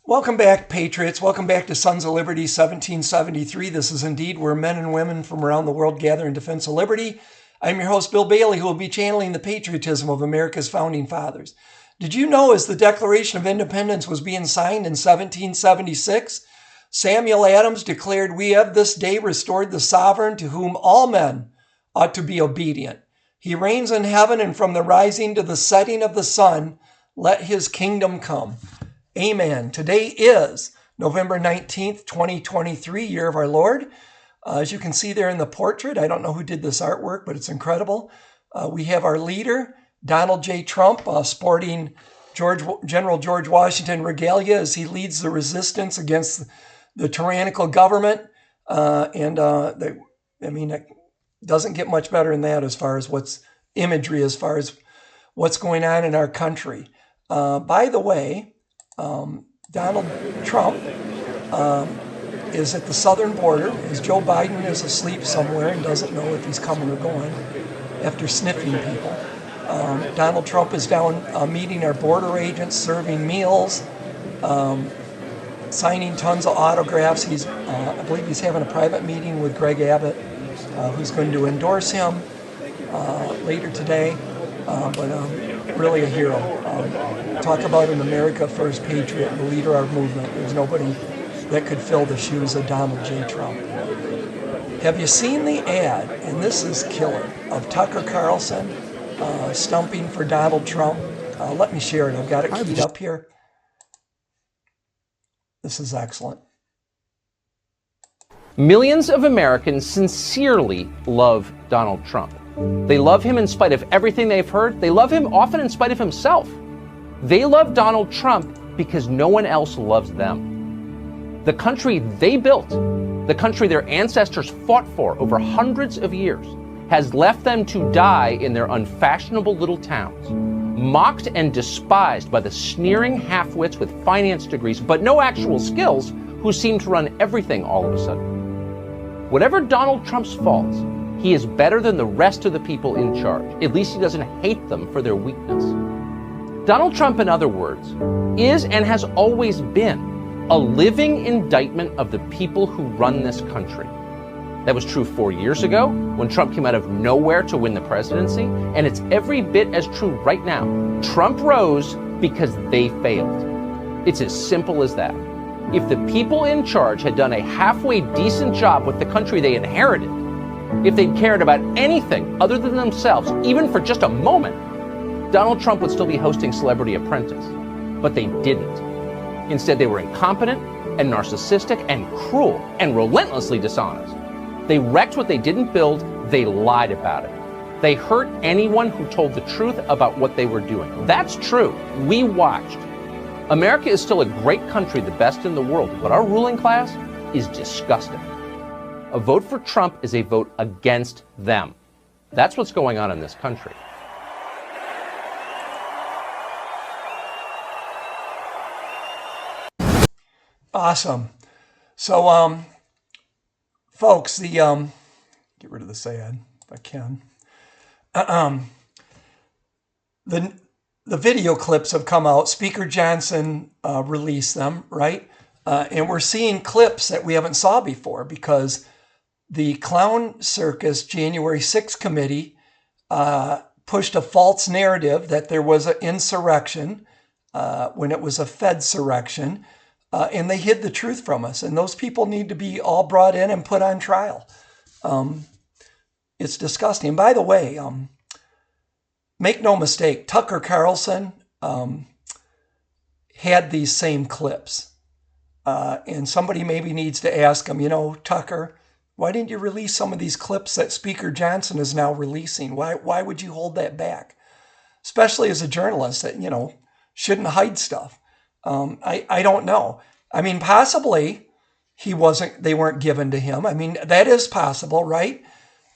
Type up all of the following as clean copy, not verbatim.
Welcome back, Patriots. Welcome back to Sons of Liberty 1773. This is indeed where men and women from around the world gather in defense of liberty. I'm your host, Bill Bailey, who will be channeling the patriotism of America's founding fathers. Did you know as the Declaration of Independence was being signed in 1776, Samuel Adams declared, "We have this day restored the sovereign to whom all men ought to be obedient. He reigns in heaven, and from the rising to the setting of the sun, let his kingdom come." Amen. Today is November 19th, 2023, year of our Lord. As you can see there in the portrait, I don't know who did this artwork, but it's incredible. We have our leader, Donald J. Trump, sporting General George Washington regalia as he leads the resistance against the tyrannical government. It doesn't get much better than that as far as what's imagery, as far as what's going on in our country. By the way, Donald Trump is at the southern border as Joe Biden is asleep somewhere and doesn't know if he's coming or going after sniffing people. Donald Trump is down meeting our border agents, serving meals, signing tons of autographs. I believe he's having a private meeting with Greg Abbott, who's going to endorse him later today. Really a hero. Talk about an America First patriot and the leader of our movement. There's nobody that could fill the shoes of Donald J. Trump. Have you seen the ad, and this is killer, of Tucker Carlson stumping for Donald Trump? Let me share it. I've got it keyed up here. This is excellent. Millions of Americans sincerely love Donald Trump. They love him in spite of everything they've heard. They love him often in spite of himself. They love Donald Trump because no one else loves them. The country they built, the country their ancestors fought for over hundreds of years, has left them to die in their unfashionable little towns, mocked and despised by the sneering half-wits with finance degrees but no actual skills who seem to run everything all of a sudden. Whatever Donald Trump's faults, he is better than the rest of the people in charge. At least he doesn't hate them for their weakness. Donald Trump, in other words, is and has always been a living indictment of the people who run this country. That was true 4 years ago when Trump came out of nowhere to win the presidency, and it's every bit as true right now. Trump rose because they failed. It's as simple as that. If the people in charge had done a halfway decent job with the country they inherited, if they'd cared about anything other than themselves, even for just a moment, Donald Trump would still be hosting Celebrity Apprentice. But they didn't. Instead, they were incompetent and narcissistic and cruel and relentlessly dishonest. They wrecked what they didn't build. They lied about it. They hurt anyone who told the truth about what they were doing. That's true. We watched. America is still a great country, the best in the world, but our ruling class is disgusting. A vote for Trump is a vote against them. That's what's going on in this country. Awesome. So, folks, get rid of this ad if I can. The video clips have come out. Speaker Johnson released them, right? And we're seeing clips that we haven't saw before because the Clown Circus January 6th committee pushed a false narrative that there was an insurrection when it was a Fedsurrection, and they hid the truth from us. And those people need to be all brought in and put on trial. It's disgusting. And by the way, make no mistake, Tucker Carlson had these same clips. And somebody maybe needs to ask him, Tucker, why didn't you release some of these clips that Speaker Johnson is now releasing? Why would you hold that back? Especially as a journalist that, shouldn't hide stuff. I don't know. I mean, possibly they weren't given to him. I mean, that is possible, right?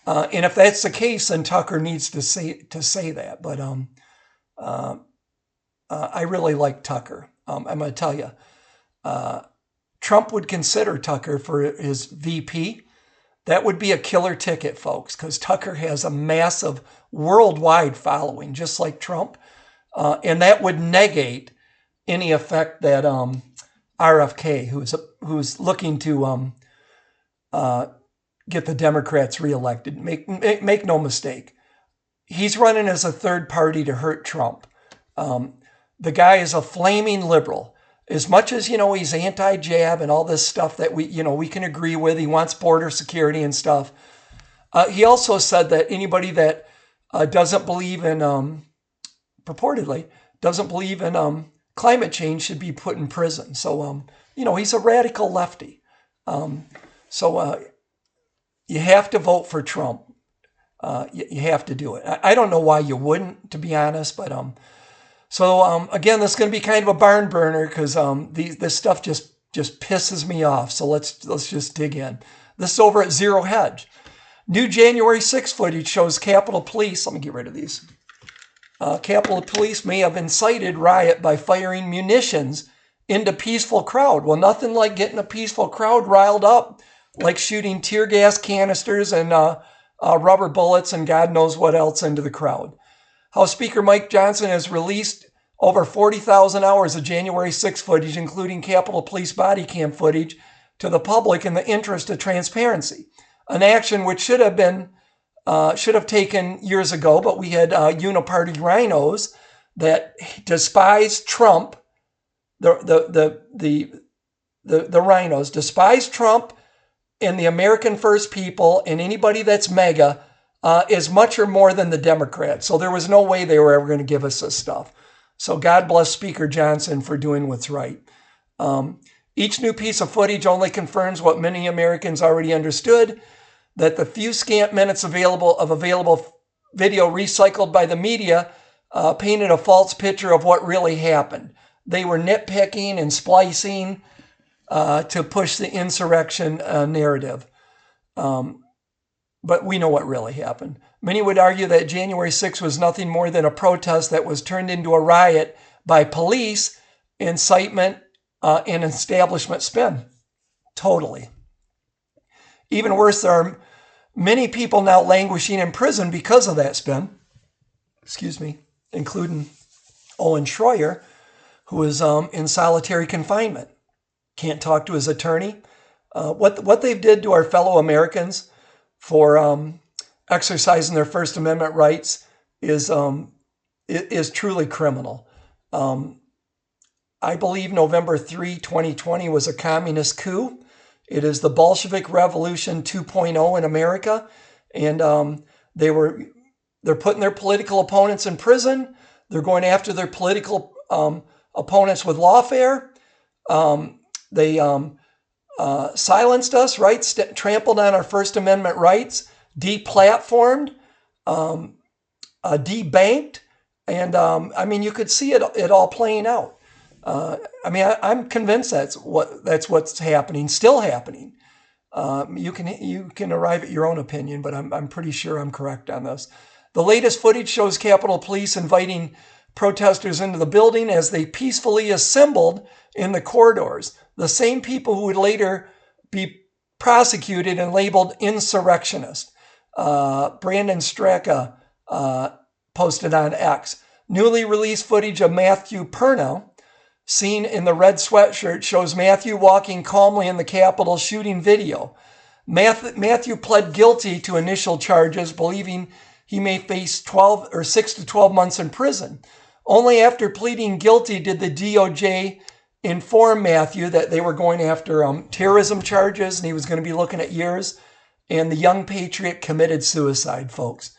And if that's the case, then Tucker needs to say that. But I really like Tucker. I'm going to tell you, Trump would consider Tucker for his VP. That would be a killer ticket, folks, because Tucker has a massive worldwide following, just like Trump. And that would negate any effect that RFK, who's looking to get the Democrats reelected. Make no mistake. He's running as a third party to hurt Trump. The guy is a flaming liberal. As much as, he's anti-jab and all this stuff that we can agree with. He wants border security and stuff. He also said that anybody that doesn't believe in, purportedly, doesn't believe in climate change should be put in prison. So, he's a radical lefty. So you have to vote for Trump. You have to do it. I don't know why you wouldn't, to be honest, but again, this is going to be kind of a barn burner because this stuff just pisses me off. So let's just dig in. This is over at Zero Hedge. New January 6th footage shows Capitol Police. Let me get rid of these. Capitol Police may have incited riot by firing munitions into peaceful crowd. Well, nothing like getting a peaceful crowd riled up, like shooting tear gas canisters and rubber bullets and God knows what else into the crowd. House Speaker Mike Johnson has released over 40,000 hours of January 6 footage, including Capitol Police body cam footage, to the public in the interest of transparency. An action which should have taken years ago, but we had uniparty rhinos that despise Trump. The rhinos despise Trump and the American First people and anybody that's MAGA is much or more than the Democrats. So there was no way they were ever going to give us this stuff. So God bless Speaker Johnson for doing what's right. Each new piece of footage only confirms what many Americans already understood, that the few scant minutes available video recycled by the media painted a false picture of what really happened. They were nitpicking and splicing to push the insurrection narrative. But we know what really happened. Many would argue that January 6th was nothing more than a protest that was turned into a riot by police, incitement, and establishment spin. Totally. Even worse, there are many people now languishing in prison because of that spin. Excuse me, including Owen Schroyer, who is in solitary confinement. Can't talk to his attorney. What they did to our fellow Americans for exercising their First Amendment rights is truly criminal. I believe November 3, 2020 was a communist coup. It is the Bolshevik Revolution 2.0 in America, and they're putting their political opponents in prison. They're going after their political opponents with lawfare. They silenced us, right? Trampled on our First Amendment rights, deplatformed, debanked, and you could see it all playing out. I'm convinced that's what's happening, still happening. You can arrive at your own opinion, but I'm pretty sure I'm correct on this. The latest footage shows Capitol Police inviting protesters into the building as they peacefully assembled in the corridors. The same people who would later be prosecuted and labeled insurrectionists. Brandon Straka posted on X. Newly released footage of Matthew Perna, seen in the red sweatshirt, shows Matthew walking calmly in the Capitol shooting video. Matthew pled guilty to initial charges, believing he may face 6 to 12 months in prison. Only after pleading guilty did the DOJ inform Matthew that they were going after terrorism charges and he was going to be looking at years. And the young patriot committed suicide, folks.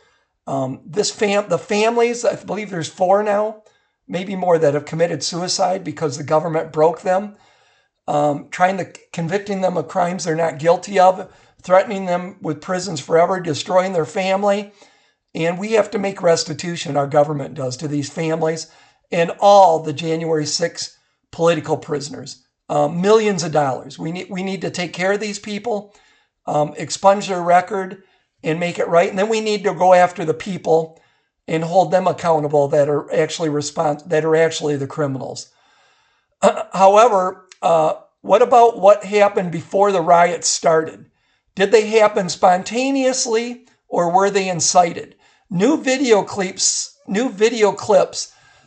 The families, I believe there's 4 now, maybe more, that have committed suicide because the government broke them, convicting them of crimes they're not guilty of, threatening them with prisons forever, destroying their family. And we have to make restitution, our government does, to these families and all the January 6th political prisoners. Millions of dollars. We need to take care of these people, expunge their record, and make it right. And then we need to go after the people and hold them accountable that are actually the criminals. However, what about what happened before the riots started? Did they happen spontaneously or were they incited? New video clips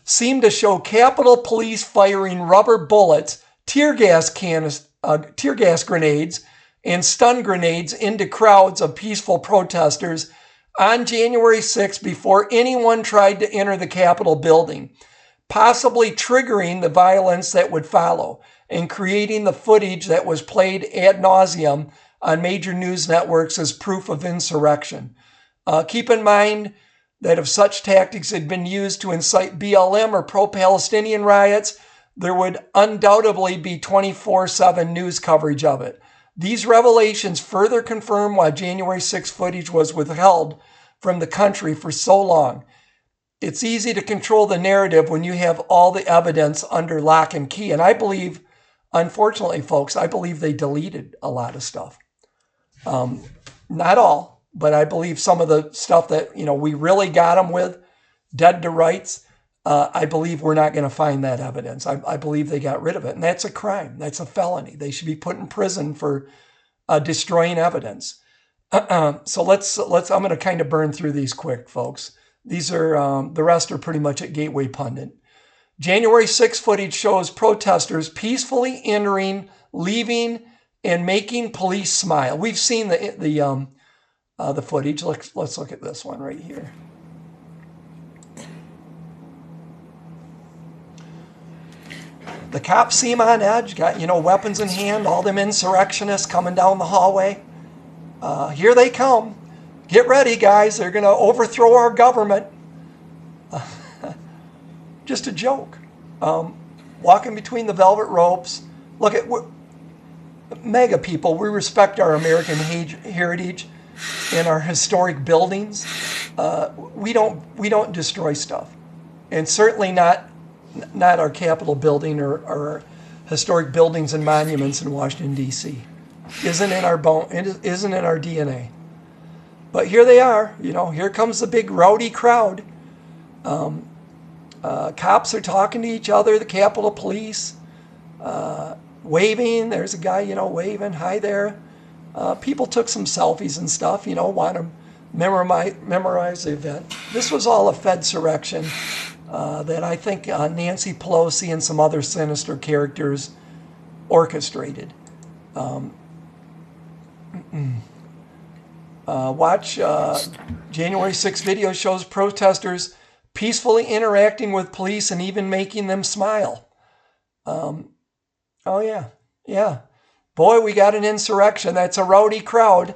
seem to show Capitol Police firing rubber bullets tear gas grenades and stun grenades into crowds of peaceful protesters on January 6th before anyone tried to enter the Capitol building, possibly triggering the violence that would follow and creating the footage that was played ad nauseum on major news networks as proof of insurrection. Keep in mind that if such tactics had been used to incite BLM or pro-Palestinian riots, there would undoubtedly be 24/7 news coverage of it. These revelations further confirm why January 6 footage was withheld from the country for so long. It's easy to control the narrative when you have all the evidence under lock and key. And I believe, unfortunately, folks, I believe they deleted a lot of stuff. Not all, but I believe some of the stuff that, we really got them with, dead to rights, I believe we're not going to find that evidence. I believe they got rid of it. And that's a crime. That's a felony. They should be put in prison for destroying evidence. So I'm going to kind of burn through these quick, folks. These are, the rest are pretty much at Gateway Pundit. January 6 footage shows protesters peacefully entering, leaving, and making police smile. We've seen the footage. Let's look at this one right here. The cops seem on edge, got, weapons in hand, all them insurrectionists coming down the hallway. Here they come. Get ready, guys. They're going to overthrow our government. Just a joke. Walking between the velvet ropes. Look at mega people. We respect our American heritage and our historic buildings. We don't destroy stuff, and certainly not our Capitol building or historic buildings and monuments in Washington, D.C. Isn't in our bone. It isn't in our DNA. But here they are. Here comes the big rowdy crowd. Cops are talking to each other. The Capitol Police waving. There's a guy, waving. Hi there. People took some selfies and stuff. Want to memorize the event. This was all a Fedsurrection that I think Nancy Pelosi and some other sinister characters orchestrated. Watch January 6 video shows protesters peacefully interacting with police and even making them smile. Oh yeah. Boy, we got an insurrection. That's a rowdy crowd.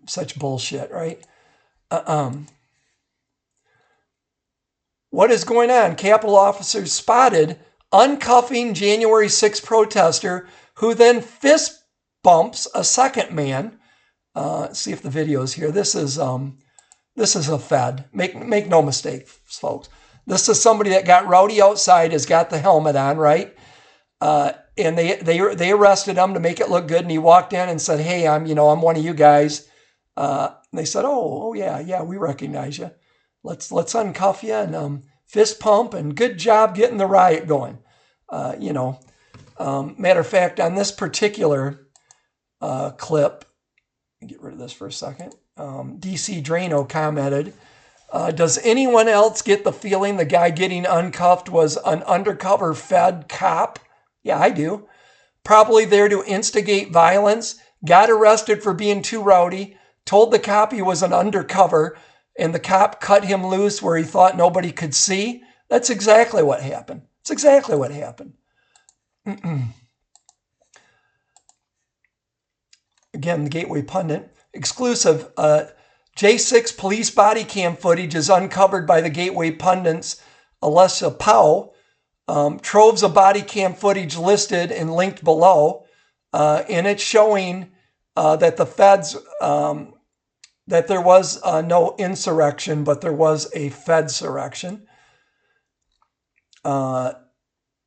Such bullshit, right? What is going on? Capitol officers spotted uncuffing January 6 protester who then fist bumps a second man. Let's see if the video's here. This is a Fed. Make no mistake, folks. This is somebody that got rowdy outside, has got the helmet on, right? And they arrested him to make it look good, and he walked in and said, "Hey, I'm one of you guys." And they said, "Oh yeah, we recognize you. Let's uncuff you and fist pump, and good job getting the riot going." Matter of fact, on this particular clip, get rid of this for a second. DC Drano commented, "Does anyone else get the feeling the guy getting uncuffed was an undercover Fed cop?" Yeah, I do. Probably there to instigate violence, got arrested for being too rowdy, told the cop he was an undercover, and the cop cut him loose where he thought nobody could see. That's exactly what happened. It's exactly what happened. Again, the Gateway Pundit. Exclusive. J6 police body cam footage is uncovered by the Gateway Pundit's Alessa Powell. Troves of body cam footage listed and linked below. And it's showing that the feds, that there was no insurrection, but there was a Fedsurrection.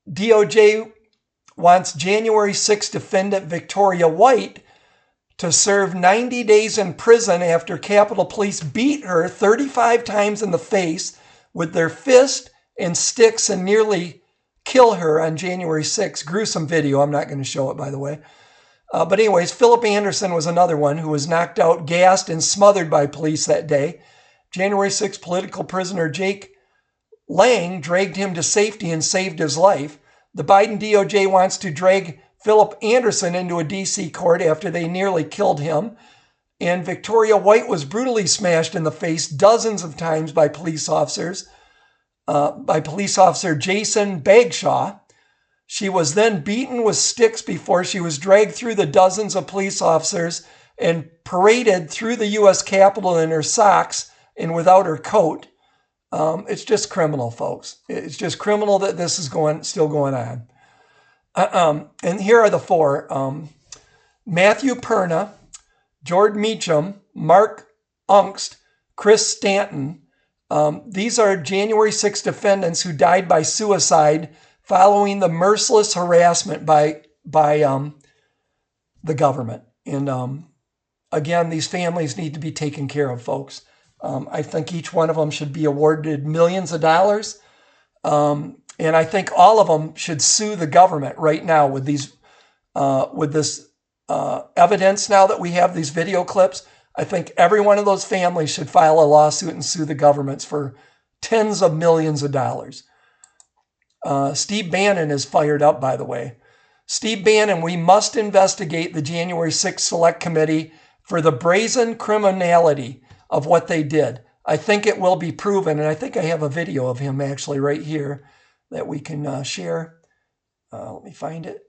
DOJ wants January 6 defendant Victoria White to serve 90 days in prison after Capitol Police beat her 35 times in the face with their fist and sticks and nearly kill her on January 6. Gruesome video. I'm not going to show it, by the way. But anyways, Philip Anderson was another one who was knocked out, gassed, and smothered by police that day. January 6 political prisoner Jake Lang dragged him to safety and saved his life. The Biden DOJ wants to drag Philip Anderson into a D.C. court after they nearly killed him. And Victoria White was brutally smashed in the face dozens of times by police officers, by police officer Jason Bagshaw. She was then beaten with sticks before she was dragged through the dozens of police officers and paraded through the U.S. Capitol in her socks and without her coat. It's just criminal, folks. It's just criminal that this is still going on. And here are the four. Matthew Perna, Jordan Meacham, Mark Ungst, Chris Stanton. These are January 6 defendants who died by suicide following the merciless harassment by the government. And again, these families need to be taken care of, folks. I think each one of them should be awarded millions of dollars. And I think all of them should sue the government right now with this evidence now that we have these video clips. I think every one of those families should file a lawsuit and sue the governments for tens of millions of dollars. Steve Bannon is fired up, by the way. Steve Bannon, we must investigate the January 6th Select Committee for the brazen criminality of what they did. I think it will be proven, and I think I have a video of him actually right here that we can share. Let me find it.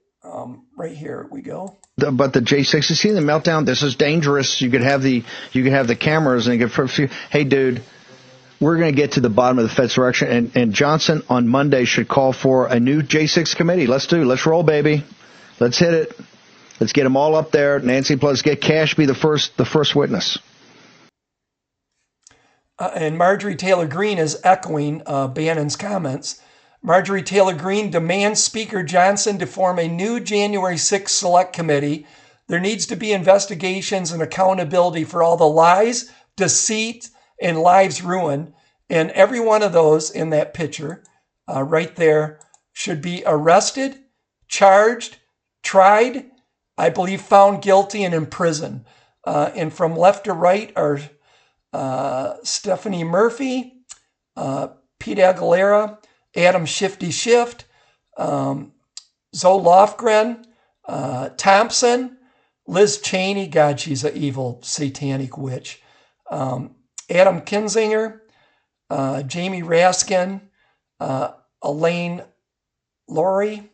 Right here we go. But the J6, you see the meltdown? This is dangerous. You could have the cameras and you could, hey, dude, we're going to get to the bottom of the Fed's direction. And Johnson on Monday should call for a new J6 committee. Let's roll, baby. Let's hit it. Let's get them all up there. Nancy, let's get Cash be the first witness. And Marjorie Taylor Greene is echoing Bannon's comments. Marjorie Taylor Greene demands Speaker Johnson to form a new January 6th Select Committee. There needs to be investigations and accountability for all the lies, deceit, and lives ruined. And every one of those in that picture right there should be arrested, charged, tried, I believe found guilty, and imprisoned. And from left to right are Stephanie Murphy, Pete Aguilera, Adam Shifty Shift, Zoe Lofgren, Thompson, Liz Cheney, God, she's an evil satanic witch, Adam Kinzinger, Jamie Raskin, Elaine Laurie.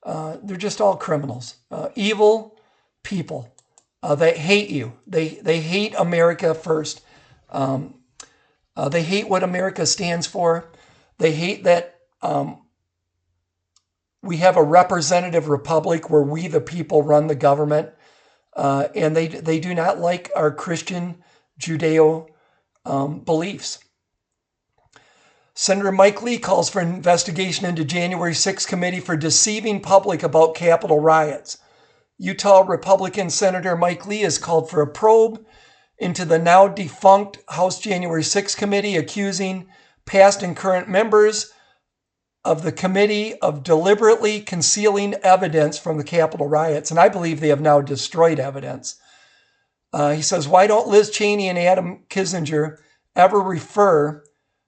They're just all criminals, evil people. They hate you. They hate America first. They hate what America stands for. They hate that we have a representative republic where we, the people, run the government. And they do not like our Christian Judeo beliefs. Senator Mike Lee calls for an investigation into January 6th committee for deceiving public about Capitol riots. Utah Republican Senator Mike Lee has called for a probe into the now defunct House January 6th committee, accusing past and current members of the committee of deliberately concealing evidence from the Capitol riots. And I believe they have now destroyed evidence. He says, why don't Liz Cheney and Adam Kinzinger ever refer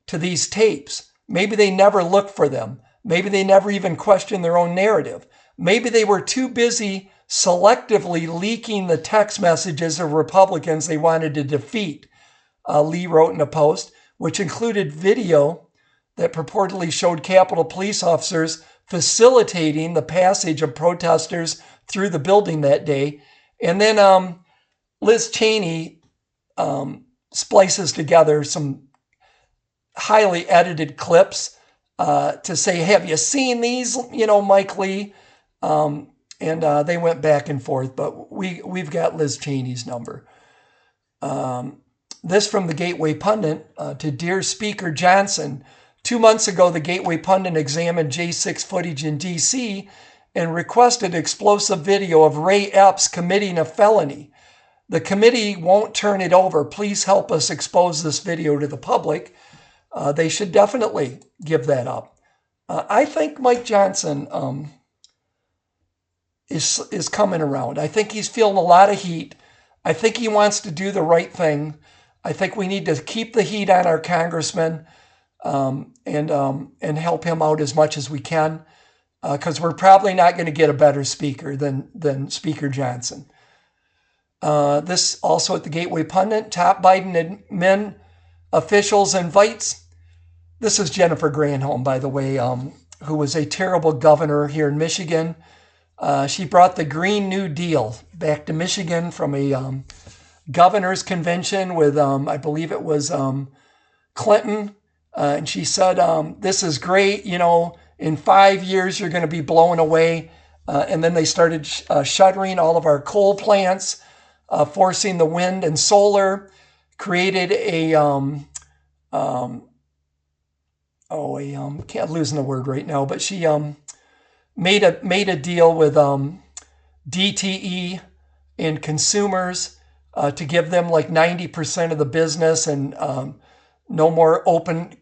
to these tapes? Maybe they never looked for them. Maybe they never even questioned their own narrative. Maybe they were too busy selectively leaking the text messages of Republicans they wanted to defeat, Lee wrote in a post, which included video that purportedly showed Capitol police officers facilitating the passage of protesters through the building that day. And then Liz Cheney splices together some highly edited clips to say, have you seen these, Mike Lee? And they went back and forth, but we've got Liz Cheney's number. This from the Gateway Pundit to Dear Speaker Johnson. 2 months ago, the Gateway Pundit examined J6 footage in D.C. and requested explosive video of Ray Epps committing a felony. The committee won't turn it over. Please help us expose this video to the public. They should definitely give that up. I think Mike Johnson is coming around. I think he's feeling a lot of heat. I think he wants to do the right thing. I think we need to keep the heat on our congressman. and help him out as much as we can, because we're probably not going to get a better speaker than Speaker Johnson. This also at the Gateway Pundit, top Biden admin officials invites. This is Jennifer Granholm, by the way, who was a terrible governor here in Michigan. She brought the Green New Deal back to Michigan from a governor's convention with, I believe it was Clinton. And she said, this is great. You know, in 5 years, you're going to be blown away. And then they started shuttering all of our coal plants, forcing the wind and solar, created a, can't losing the word right now, but she made a deal with DTE and consumers to give them like 90% of the business, and no more open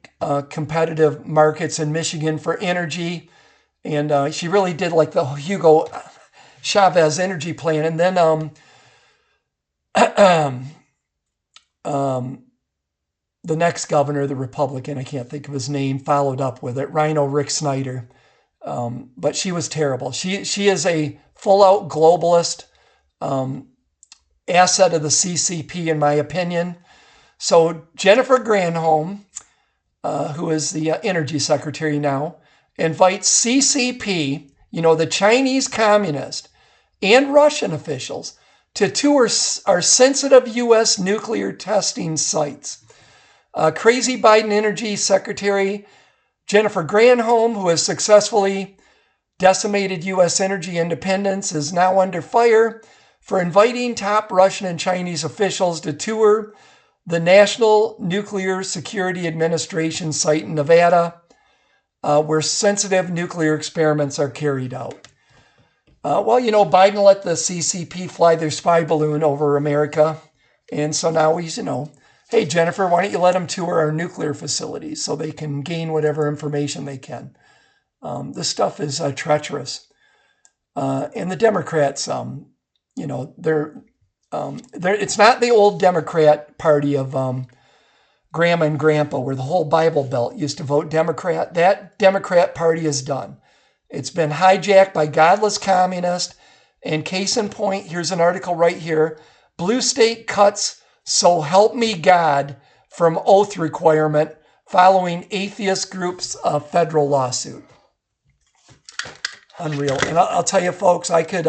competitive markets in Michigan for energy. And she really did like the Hugo Chavez energy plan. And then the next governor, the Republican, I can't think of his name, followed up with it, Rhino Rick Snyder. But she was terrible. She is a full-out globalist, asset of the CCP, in my opinion. So Jennifer Granholm, who is the energy secretary now, invites CCP, you know, the Chinese communist, and Russian officials to tour our sensitive U.S. nuclear testing sites. Crazy Biden Energy Secretary Jennifer Granholm, who has successfully decimated U.S. energy independence, is now under fire for inviting top Russian and Chinese officials to tour the National Nuclear Security Administration site in Nevada, where sensitive nuclear experiments are carried out. Well, you know, Biden let the CCP fly their spy balloon over America. And so now he's, you know, hey, Jennifer, why don't you let them tour our nuclear facilities so they can gain whatever information they can. This stuff is treacherous. And the Democrats, you know, it's not the old Democrat party of Grandma and Grandpa, where the whole Bible Belt used to vote Democrat. That Democrat party is done. It's been hijacked by godless communists. And case in point, here's an article right here. Blue state cuts "So Help Me God" from oath requirement following atheist group's federal lawsuit. Unreal. And I'll tell you, folks, I could,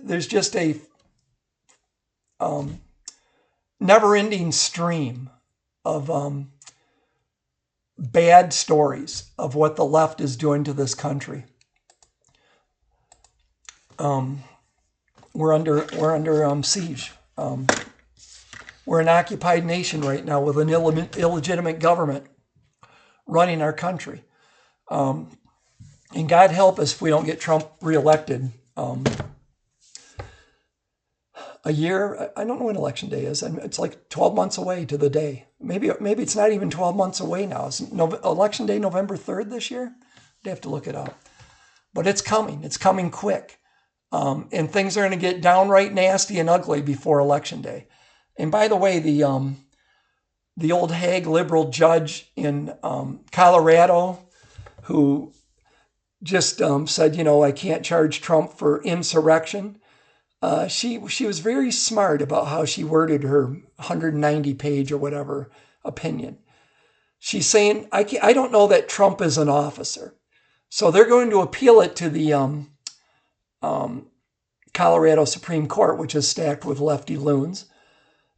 there's just a never-ending stream of bad stories of what the left is doing to this country. We're under siege. We're an occupied nation right now with an illegitimate government running our country. And God help us if we don't get Trump reelected. A year, I don't know when election day is. It's like 12 months away to the day. Maybe it's not even 12 months away now. Is election day November 3rd this year? I'd have to look it up. But it's coming. It's coming quick. And things are going to get downright nasty and ugly before election day. And by the way, the old hag liberal judge in Colorado who just said, you know, I can't charge Trump for insurrection. She was very smart about how she worded her 190-page or whatever opinion. She's saying, I don't know that Trump is an officer. So they're going to appeal it to the Colorado Supreme Court, which is stacked with lefty loons.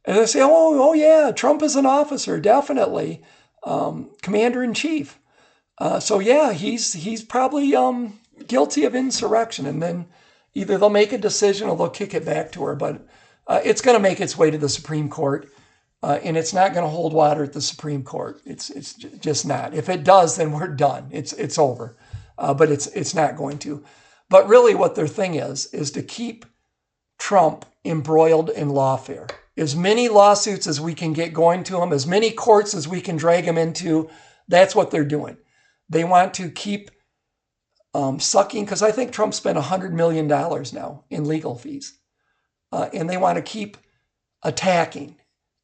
And they say, oh yeah, Trump is an officer, definitely. Commander-in-chief. So yeah, he's probably guilty of insurrection. And then either they'll make a decision or they'll kick it back to her. But it's going to make its way to the Supreme Court. And it's not going to hold water at the Supreme Court. It's just not. If it does, then we're done. It's over. But it's not going to. But really what their thing is to keep Trump embroiled in lawfare. As many lawsuits as we can get going to him, as many courts as we can drag him into, that's what they're doing. They want to keep sucking, because I think Trump spent $100 million now in legal fees. And they want to keep attacking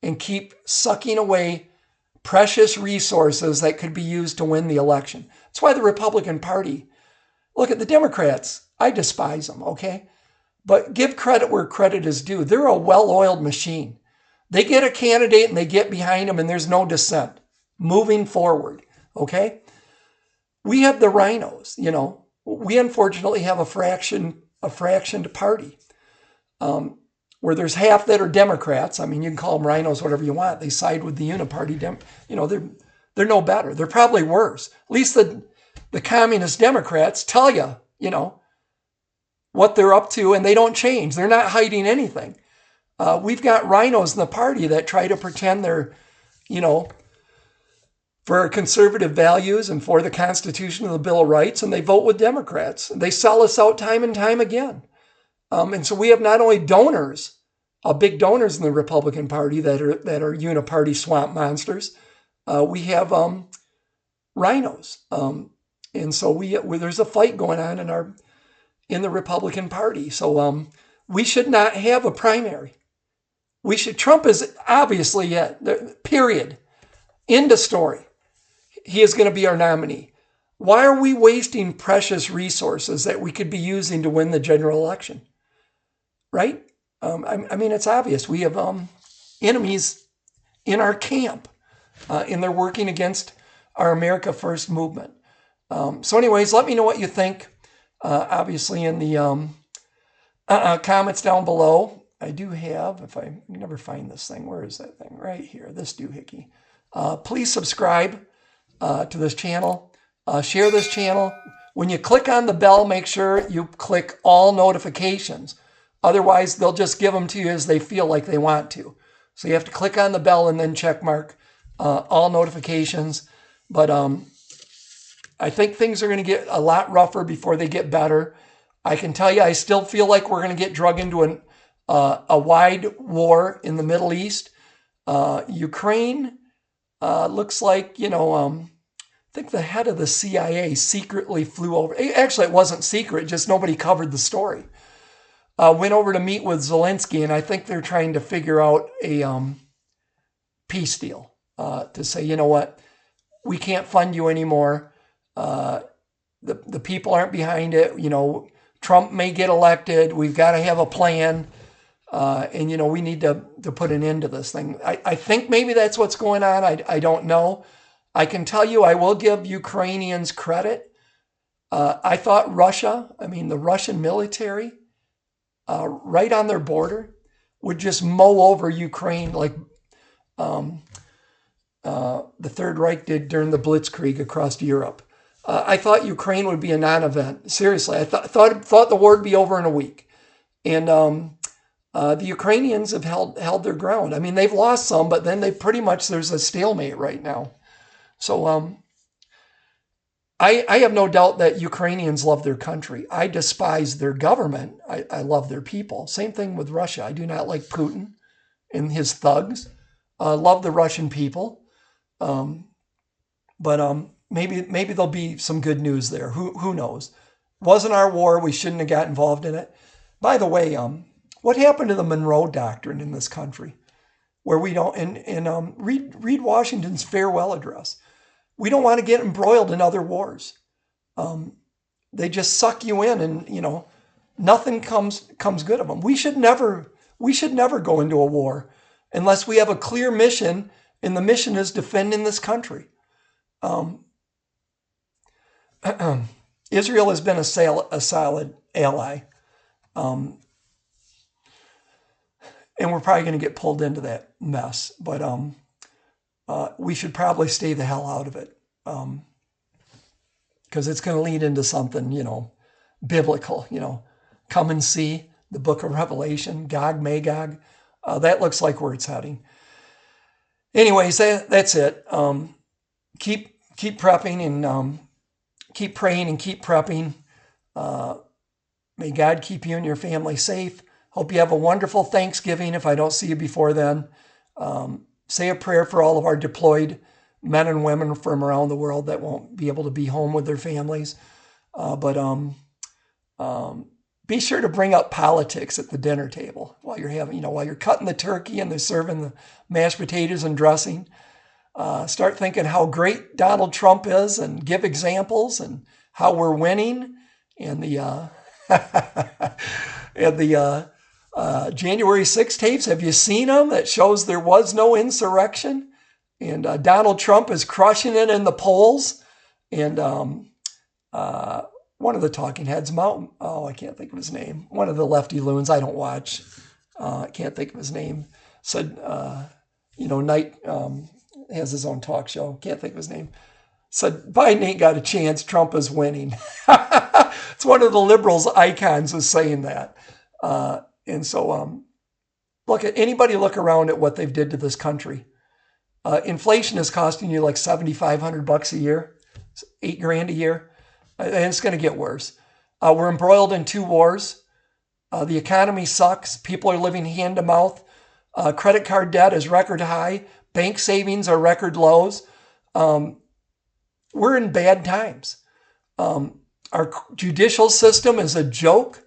and keep sucking away precious resources that could be used to win the election. That's why the Republican Party, look at the Democrats. I despise them, okay? But give credit where credit is due. They're a well-oiled machine. They get a candidate and they get behind them and there's no dissent. Moving forward, okay? We have the rhinos, We unfortunately have a fractioned party where there's half that are Democrats. I mean, you can call them rhinos, whatever you want. They side with the uniparty. They're no better. They're probably worse. At least the communist Democrats tell you, what they're up to, and they don't change. They're not hiding anything. We've got rhinos in the party that try to pretend they're, for conservative values and for the Constitution and the Bill of Rights, and they vote with Democrats. They sell us out time and time again. And so we have not only donors, big donors in the Republican Party that are uniparty swamp monsters. We have rhinos, and so there's a fight going on in the Republican Party. So we should not have a primary. Trump is obviously it. Period. End of story. He is going to be our nominee. Why are we wasting precious resources that we could be using to win the general election? Right? I mean, it's obvious. We have enemies in our camp, and they're working against our America First movement. So anyways, let me know what you think, obviously, in the comments down below. I do have, if I never find this thing, where is that thing? Right here, this doohickey. Please subscribe to this channel. Share this channel. When you click on the bell, make sure you click all notifications. Otherwise, they'll just give them to you as they feel like they want to. So you have to click on the bell and then check mark all notifications. But I think things are going to get a lot rougher before they get better. I can tell you, I still feel like we're going to get drug into a wide war in the Middle East. Ukraine looks like, I think the head of the CIA secretly flew over. Actually, it wasn't secret, just nobody covered the story. Went over to meet with Zelensky, and I think they're trying to figure out a peace deal to say, you know what, we can't fund you anymore. The people aren't behind it. Trump may get elected. We've got to have a plan. And, we need to put an end to this thing. I think maybe that's what's going on. I don't know. I can tell you, I will give Ukrainians credit. I thought the Russian military, right on their border, would just mow over Ukraine like the Third Reich did during the Blitzkrieg across Europe. I thought Ukraine would be a non-event. Seriously, I thought the war would be over in a week. And the Ukrainians have held their ground. I mean, they've lost some, but then there's a stalemate right now. So I have no doubt that Ukrainians love their country. I despise their government. I love their people. Same thing with Russia. I do not like Putin and his thugs. Love the Russian people. But maybe there'll be some good news there. Who knows? Wasn't our war. We shouldn't have got involved in it. By the way, what happened to the Monroe Doctrine in this country? Where we don't, and read Washington's farewell address. We don't want to get embroiled in other wars. They just suck you in, and nothing comes good of them. We should never go into a war unless we have a clear mission, and the mission is defending this country. Israel has been a solid ally, and we're probably going to get pulled into that mess. But we should probably stay the hell out of it, because it's going to lead into something, biblical. Come and see the book of Revelation, Gog, Magog. That looks like where it's heading. Anyways, that's it. Keep prepping and keep praying and keep prepping. May God keep you and your family safe. Hope you have a wonderful Thanksgiving if I don't see you before then. Say a prayer for all of our deployed men and women from around the world that won't be able to be home with their families. But be sure to bring up politics at the dinner table while you're having, while you're cutting the turkey and they're serving the mashed potatoes and dressing. start thinking how great Donald Trump is and give examples and how we're winning. And the and the January 6 tapes, have you seen them? That shows there was no insurrection. And Donald Trump is crushing it in the polls. And one of the talking heads, I can't think of his name. One of the lefty loons I don't watch. I can't think of his name. Said, Knight has his own talk show. Can't think of his name. Said, Biden ain't got a chance. Trump is winning. It's one of the liberals' icons is saying that. And so look around at what they've did to this country. Inflation is costing you like $7,500 a year, $8,000 a year. And it's going to get worse. We're embroiled in 2 wars. The economy sucks. People are living hand to mouth. Credit card debt is record high. Bank savings are record lows. We're in bad times. Our judicial system is a joke.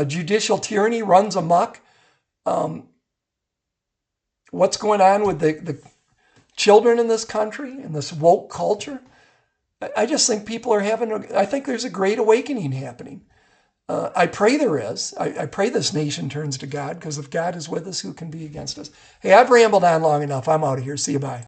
Judicial tyranny runs amok. What's going on with the children in this country and this woke culture? I just think people are I think there's a great awakening happening. I pray there is. I pray this nation turns to God, because if God is with us, who can be against us? Hey, I've rambled on long enough. I'm out of here. See you, bye.